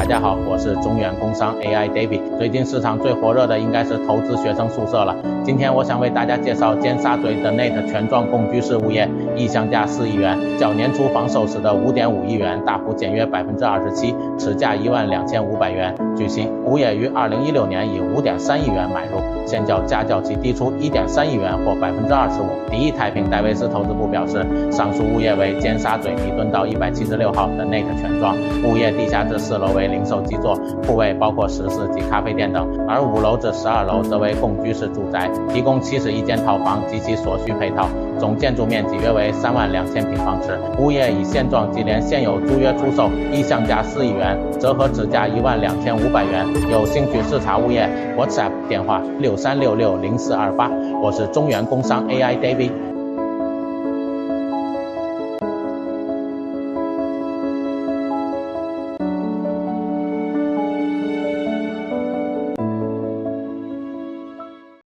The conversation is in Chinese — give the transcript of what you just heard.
大家好，我是中原工商 AI David。最近市场最火热的应该是投资学生宿舍了。今天我想为大家介绍尖沙咀的 NET 全幢共居室物业，意向价4亿元，较年初房售时的5.5亿元大幅减约27%，持价12500元。据悉，物业于2016年以5.3亿元买入，现较价较其低出1.3亿元或25%。第一太平戴维斯投资部表示，上述物业为尖沙咀弥敦道176号的 NET 全幢，物业地下至4楼为零售基座，铺位包括食肆及咖啡店等，而5楼至12楼则为共居室住宅，提供71间套房及其所需配套，总建筑面积约为32000平方尺。物业以现状及连现有租约出售，意向价4亿元，折合指价12500元。有兴趣视察物业 ，WhatsApp 电话63660428。我是中原工商 AI David。